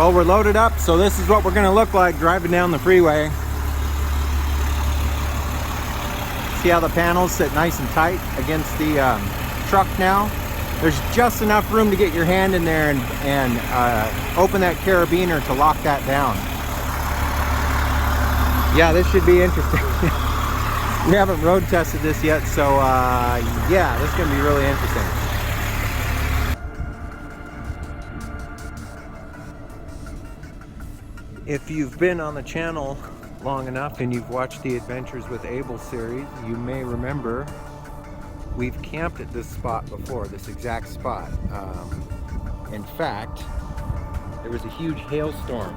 Well, we're loaded up, so this is what we're gonna look like driving down the freeway. See how the panels sit nice and tight against the truck now? There's just enough room to get your hand in there and open that carabiner to lock that down. Yeah, this should be interesting. We haven't road tested this yet, so yeah, this is gonna be really interesting. If you've been on the channel long enough and you've watched the Adventures with Abel series, you may remember we've camped at this spot before, this exact spot. In fact, there was a huge hailstorm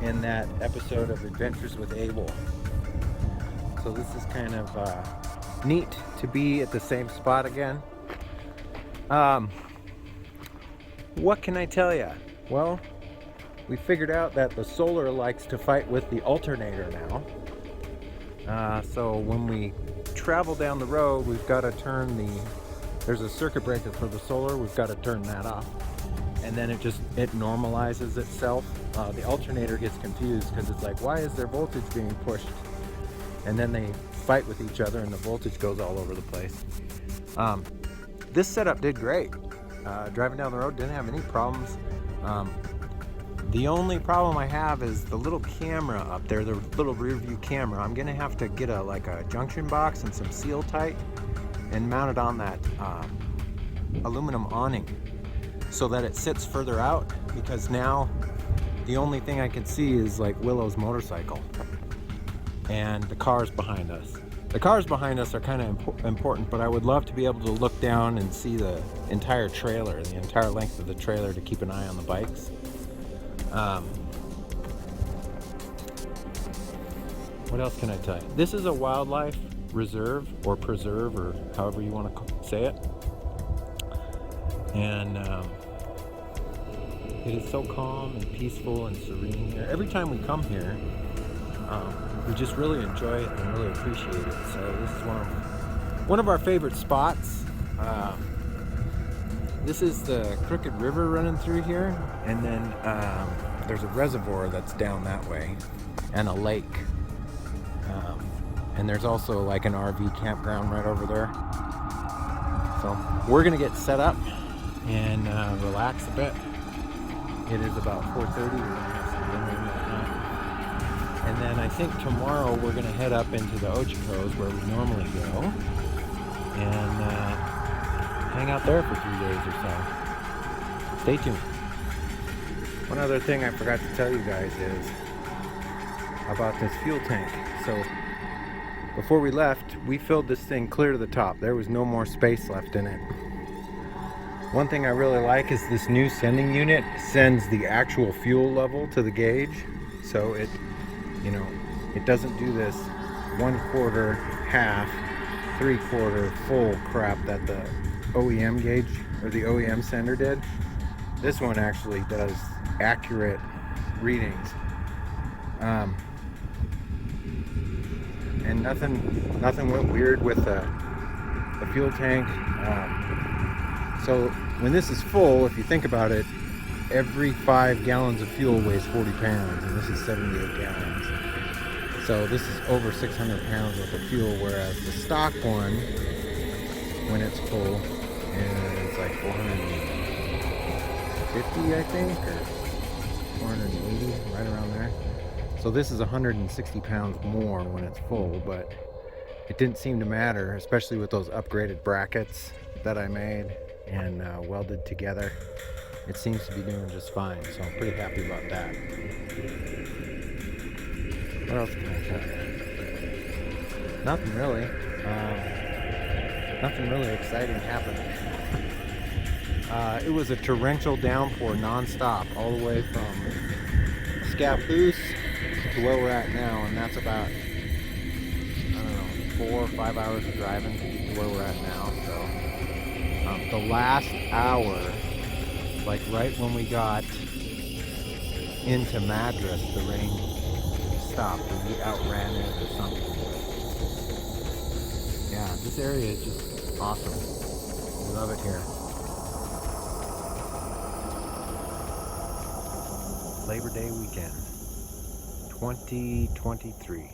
in that episode of Adventures with Abel. So this is kind of neat to be at the same spot again. What can I tell you? Well, we figured out that the solar likes to fight with the alternator now. So when we travel down the road, we've got to turn there's a circuit breaker for the solar, we've got to turn that off. And then it normalizes itself. The alternator gets confused because it's like, why is there voltage being pushed? And then they fight with each other and the voltage goes all over the place. This setup did great. Driving down the road, didn't have any problems. The only problem I have is the little camera up there, the little rear view camera. I'm gonna have to get a junction box and some seal tight and mount it on that aluminum awning so that it sits further out, because now the only thing I can see is like Willow's motorcycle and the cars behind us. The cars behind us are kind of important, but I would love to be able to look down and see the entire trailer, the entire length of the trailer, to keep an eye on the bikes. What else can I tell you? This is a wildlife reserve or preserve, or however you want to say it. And it is so calm and peaceful and serene here. Every time we come here, we just really enjoy it and really appreciate it. So this is one of our favorite spots. This is the Crooked River running through here, and then there's a reservoir that's down that way, and a lake. And there's also like an RV campground right over there. So we're gonna get set up and relax a bit. It is about 4:30. We're gonna have some dinner that night. And then I think tomorrow we're gonna head up into the Ochicos where we normally go, and hang out there for 3 days or so. Stay tuned. One other thing I forgot to tell you guys is about this fuel tank. So before we left, we filled this thing clear to the top. There was no more space left in it. One thing I really like is this new sending unit sends the actual fuel level to the gauge. So it doesn't do this 1/4, half, 3/4 full crap that the OEM gauge or the OEM sender did. This one actually does accurate readings. And nothing went weird with the fuel tank. So when this is full, if you think about it, every 5 gallons of fuel weighs 40 pounds, and this is 78 gallons. So this is over 600 pounds worth of fuel, whereas the stock one, when it's full, it's like 450, I think, or 480, right around there. So this is 160 pounds more when it's full, but it didn't seem to matter, especially with those upgraded brackets that I made and welded together. It seems to be doing just fine, so I'm pretty happy about that. What else can I tell you? Nothing really. Nothing really exciting happened. It was a torrential downpour non-stop all the way from Scappoose to where we're at now, and that's about, 4 or 5 hours of driving to get to where we're at now. So the last hour, like right when we got into Madras, the rain stopped and we outran it or something. Yeah, this area is just awesome. We love it here. Labor Day weekend, 2023.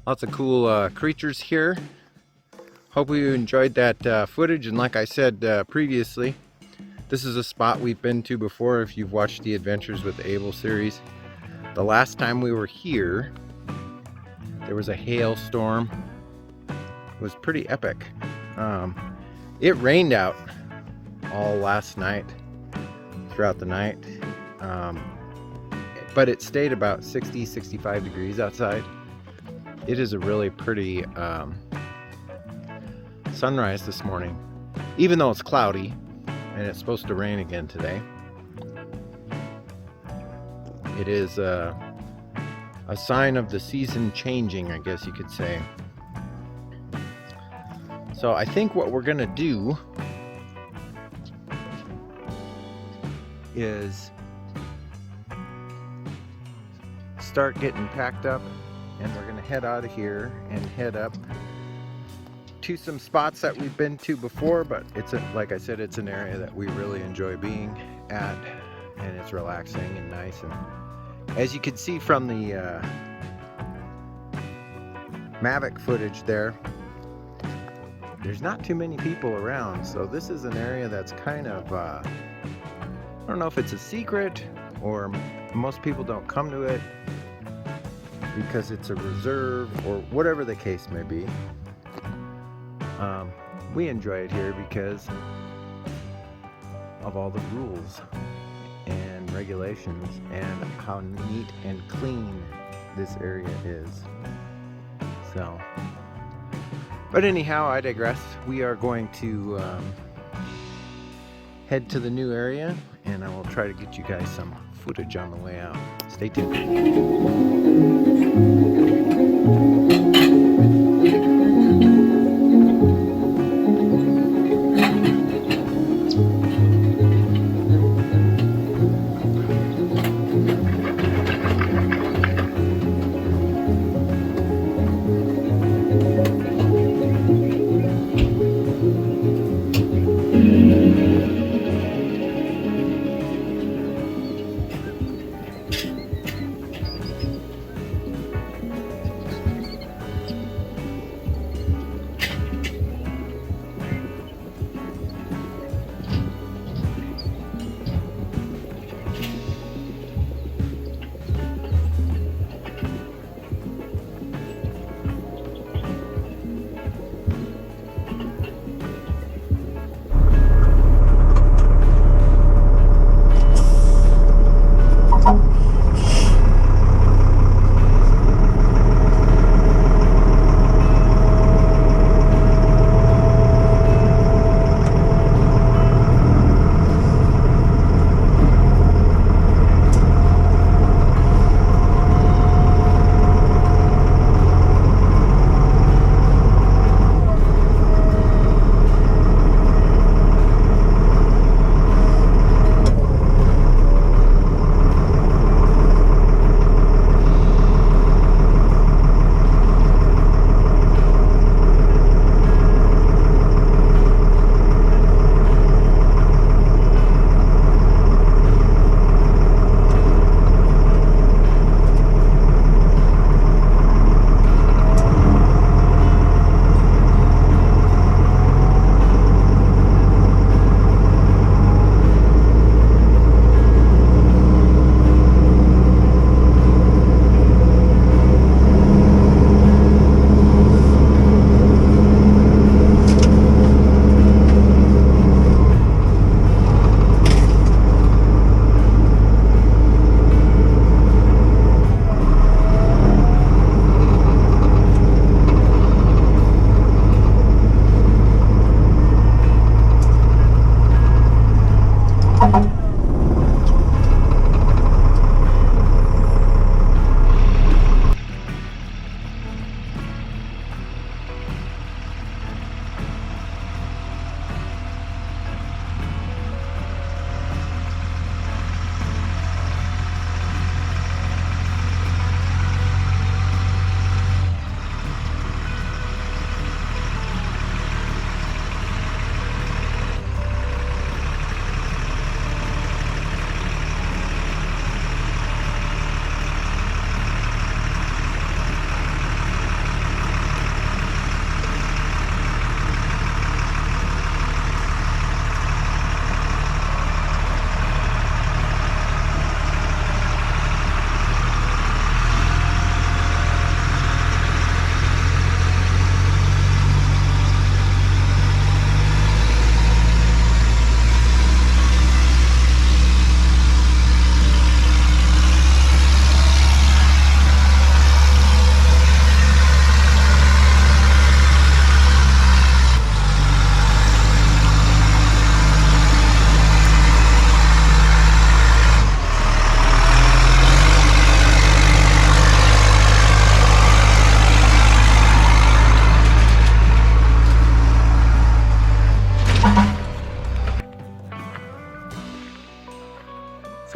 Lots of cool creatures here. Hope you enjoyed that footage, and like I said previously, this is a spot we've been to before if you've watched the Adventures with Abel series. The last time we were here, there was a hailstorm. It was pretty epic. It rained out all last night, throughout the night, but it stayed about 60-65 degrees outside. It is a really pretty sunrise this morning, even though it's cloudy and it's supposed to rain again today. It is a sign of the season changing, I guess you could say. So I think what we're gonna do is start getting packed up, and we're gonna head out of here and head up to some spots that we've been to before, but like I said, it's an area that we really enjoy being at, and it's relaxing and nice. And as you can see from the Mavic footage there's not too many people around, so this is an area that's kind of I don't know if it's a secret or most people don't come to it because it's a reserve or whatever the case may be. We enjoy it here because of all the rules and regulations and how neat and clean this area is. So, but anyhow, I digress. We are going to head to the new area, and I will try to get you guys some footage on the way out. Stay tuned.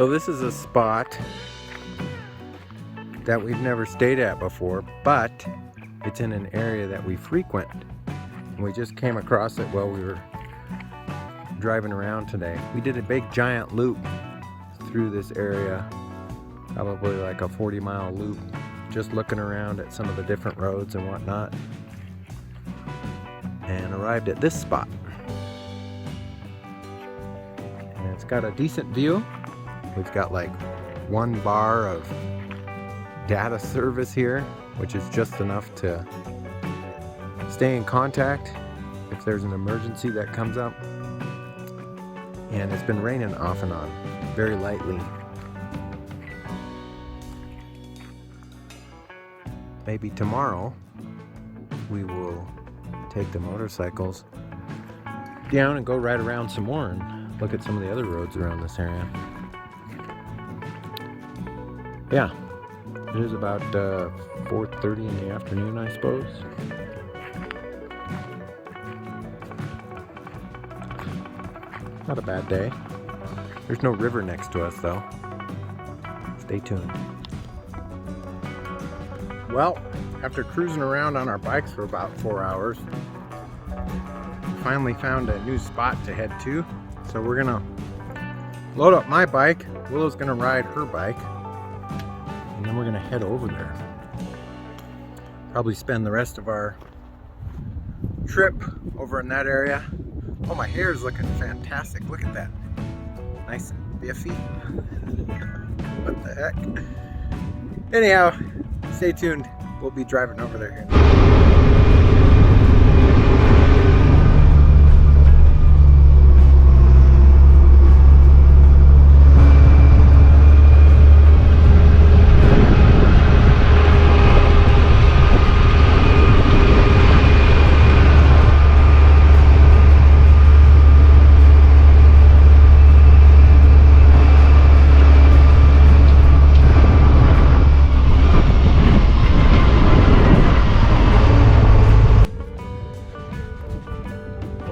So this is a spot that we've never stayed at before, but it's in an area that we frequent. And we just came across it while we were driving around today. We did a big giant loop through this area, probably like a 40-mile loop, just looking around at some of the different roads and whatnot, and arrived at this spot. And it's got a decent view. We've got like one bar of data service here, which is just enough to stay in contact if there's an emergency that comes up. And it's been raining off and on, very lightly. Maybe tomorrow we will take the motorcycles down and go ride around some more and look at some of the other roads around this area. Yeah, it is about 4:30 in the afternoon, I suppose. Not a bad day. There's no river next to us though. Stay tuned. Well, after cruising around on our bikes for about 4 hours, we finally found a new spot to head to. So we're gonna load up my bike. Willow's gonna ride her bike. And then we're gonna head over there. Probably spend the rest of our trip over in that area. Oh, my hair is looking fantastic. Look at that. Nice and biffy. What the heck? Anyhow, stay tuned. We'll be driving over there here.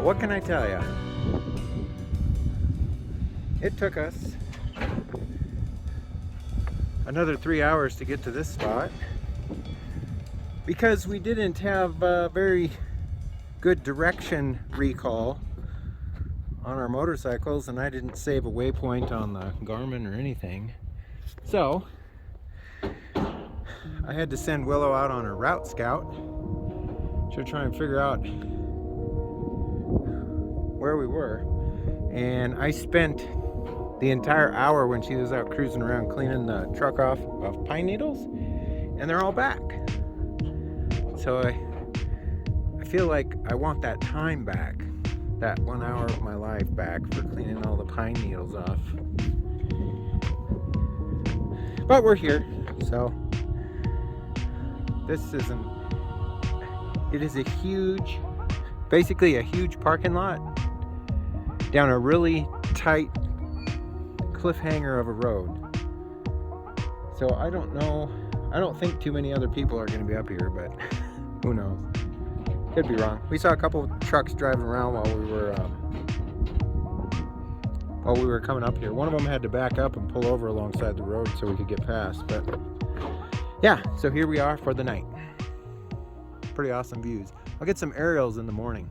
What can I tell you? It took us another 3 hours to get to this spot because we didn't have very good direction recall on our motorcycles, and I didn't save a waypoint on the Garmin or anything. So I had to send Willow out on her route scout to try and figure out where we were, and I spent the entire hour when she was out cruising around cleaning the truck off of pine needles, and they're all back. So I feel like I want that time back, that 1 hour of my life back for cleaning all the pine needles off. But we're here, so it is a huge, basically a huge parking lot down a really tight cliffhanger of a road. So I don't know, I don't think too many other people are going to be up here, but who knows? Could be wrong. We saw a couple of trucks driving around while we were coming up here. One of them had to back up and pull over alongside the road so we could get past. But yeah, so here we are for the night. Pretty awesome views. I'll get some aerials in the morning.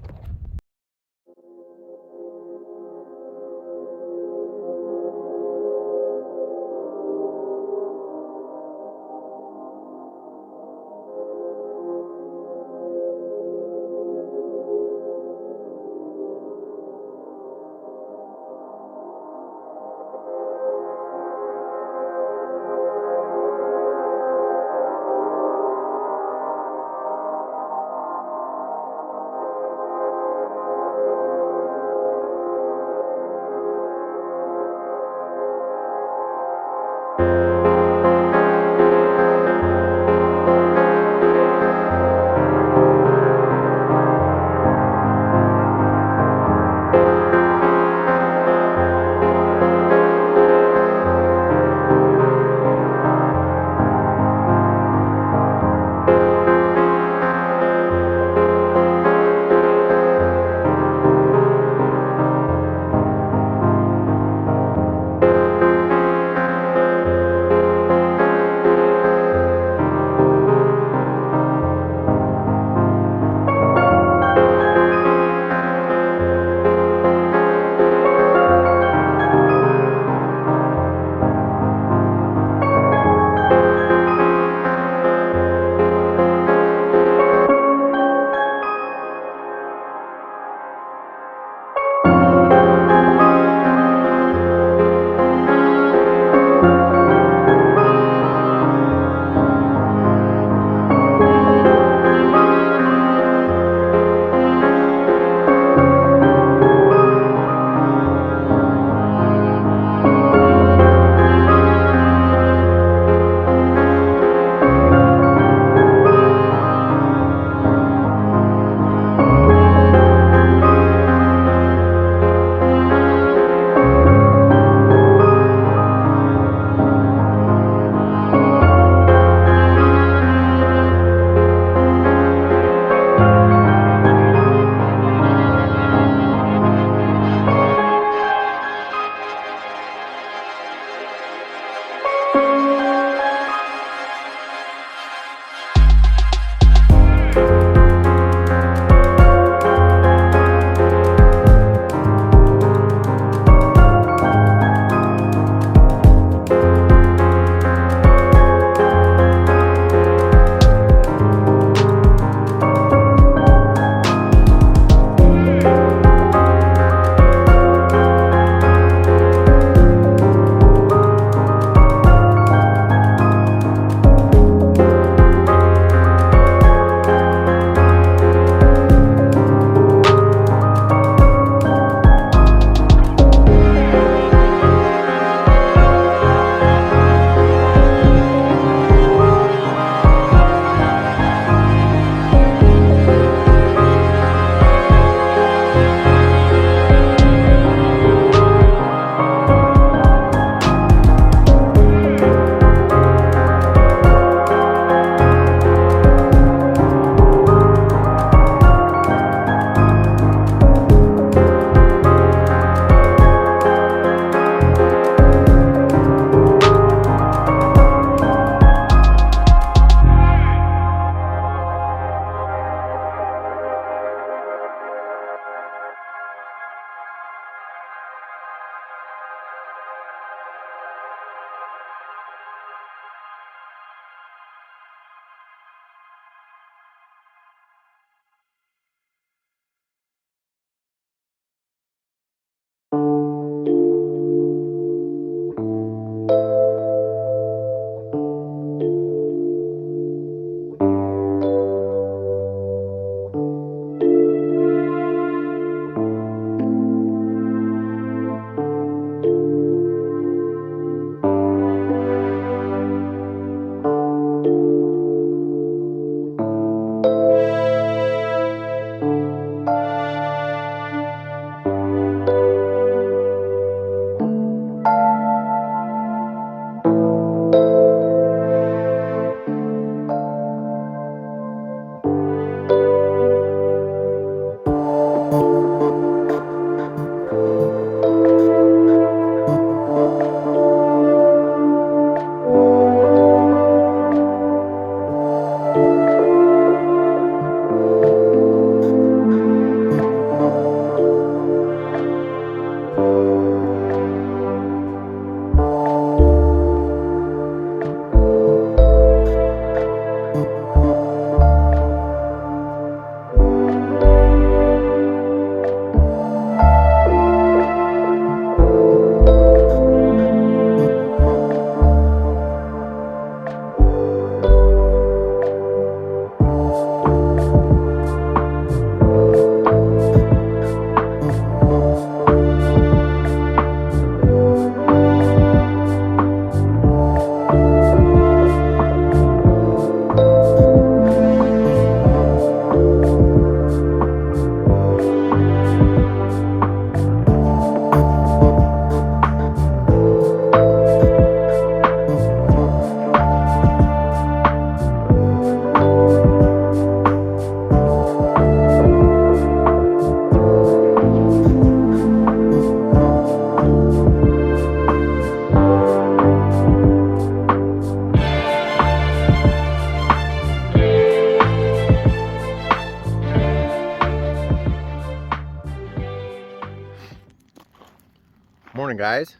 guys.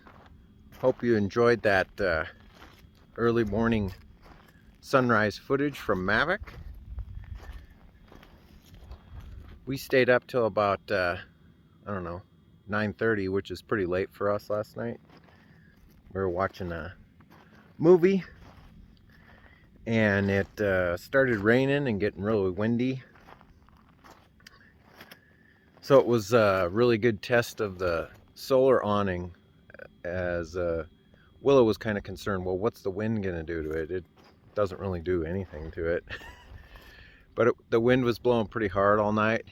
Hope you enjoyed that early morning sunrise footage from Mavic. We stayed up till about I don't know, 9:30, which is pretty late for us last night. We were watching a movie and it started raining and getting really windy. So it was a really good test of the solar awning, as Willow was kind of concerned, well, what's the wind going to do to it? It doesn't really do anything to it. But the wind was blowing pretty hard all night.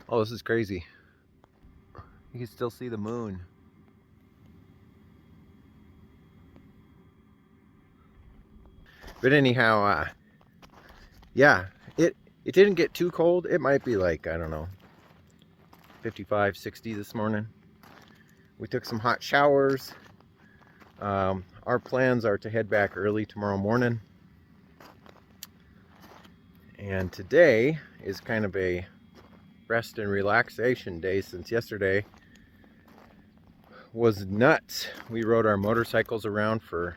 Oh, this is crazy. You can still see the moon. But anyhow, yeah, it didn't get too cold. It might be like, I don't know, 55, 60 this morning. We took some hot showers. Our plans are to head back early tomorrow morning. And today is kind of a rest and relaxation day, since yesterday was nuts. We rode our motorcycles around for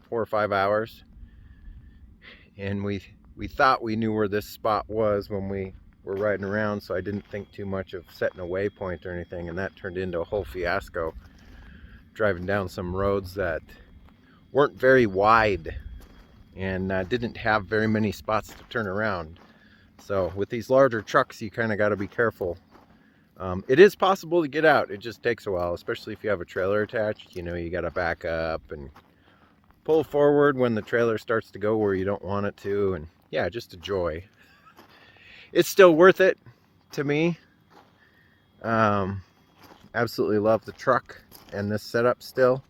4 or 5 hours. And we thought we knew where this spot was when we were riding around, so I didn't think too much of setting a waypoint or anything, and that turned into a whole fiasco, driving down some roads that weren't very wide and didn't have very many spots to turn around. So with these larger trucks, you kind of got to be careful. It is possible to get out. It just takes a while, especially if you have a trailer attached. You know, you got to back up and pull forward when the trailer starts to go where you don't want it to. And yeah, just a joy. It's still worth it to me. Absolutely love the truck and this setup still.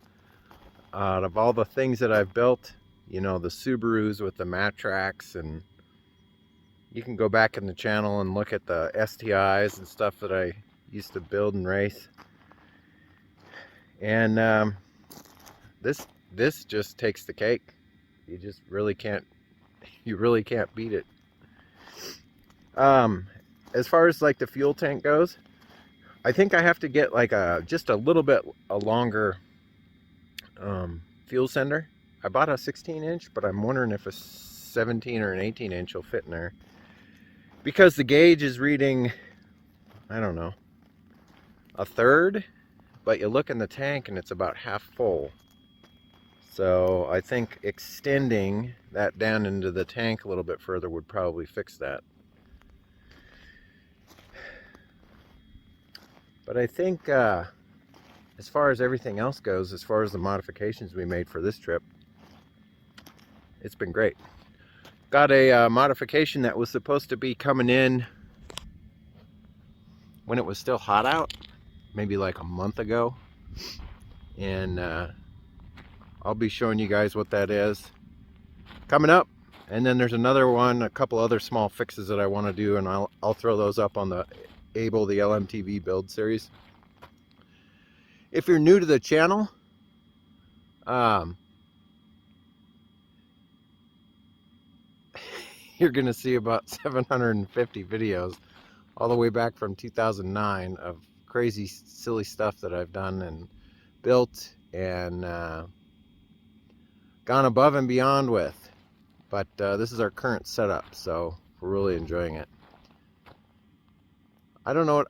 Out of all the things that I've built, you know, the Subarus with the Matrax, and you can go back in the channel and look at the STIs and stuff that I used to build and race. And this just takes the cake. You just really can't, beat it. As far as like the fuel tank goes, I think I have to get like just a little bit longer fuel sender. I bought a 16-inch, but I'm wondering if a 17 or an 18-inch will fit in there, because the gauge is reading, I don't know, a third, but you look in the tank and it's about half full. So I think extending that down into the tank a little bit further would probably fix that. But I think as far as everything else goes, as far as the modifications we made for this trip, it's been great. Got a modification that was supposed to be coming in when it was still hot out, maybe like a month ago. And I'll be showing you guys what that is coming up. And then there's another one, a couple other small fixes that I want to do, and I'll throw those up on the Abel, the LMTV build series. If you're new to the channel, you're gonna see about 750 videos all the way back from 2009 of crazy silly stuff that I've done and built and gone above and beyond with. But this is our current setup, so we're really enjoying it. I don't know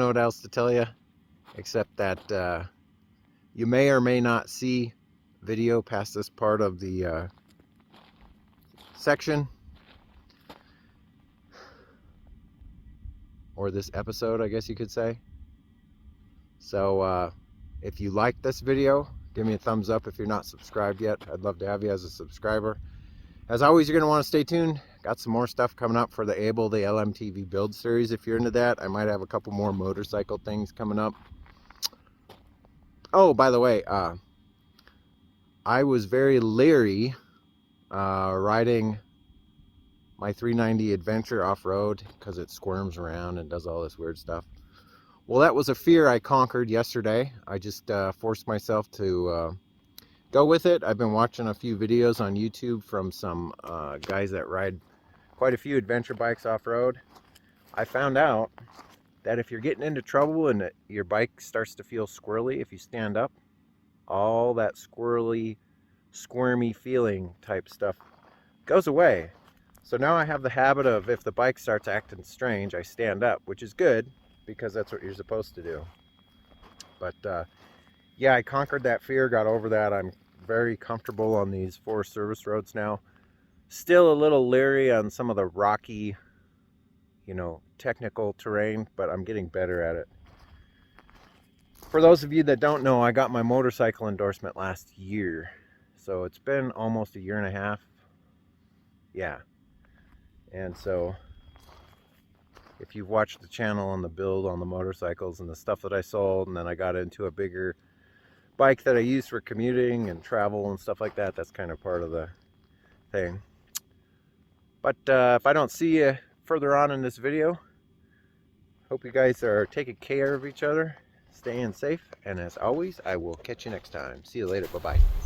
what else to tell you, except that you may or may not see video past this part of the section, or this episode, I guess you could say. So if you like this video, give me a thumbs up. If you're not subscribed yet, I'd love to have you as a subscriber. As always, you're going to want to stay tuned. Got some more stuff coming up for the Abel, the LMTV build series. If you're into that, I might have a couple more motorcycle things coming up. Oh, by the way, I was very leery riding my 390 Adventure off-road because it squirms around and does all this weird stuff. Well, that was a fear I conquered yesterday. I just forced myself to go with it. I've been watching a few videos on YouTube from some guys that ride quite a few adventure bikes off-road. I found out that if you're getting into trouble and your bike starts to feel squirrely, if you stand up, all that squirrely, squirmy feeling type stuff goes away. So now I have the habit of, if the bike starts acting strange, I stand up, which is good because that's what you're supposed to do. But yeah, I conquered that fear, got over that. I'm very comfortable on these Forest Service roads now. Still a little leery on some of the rocky, you know, technical terrain, but I'm getting better at it. For those of you that don't know, I got my motorcycle endorsement last year. So it's been almost a year and a half. Yeah. And so if you've watched the channel on the build on the motorcycles and the stuff that I sold, and then I got into a bigger bike that I use for commuting and travel and stuff like that, that's kind of part of the thing. But if I don't see you further on in this video, hope you guys are taking care of each other, staying safe, and as always, I will catch you next time. See you later. Bye-bye.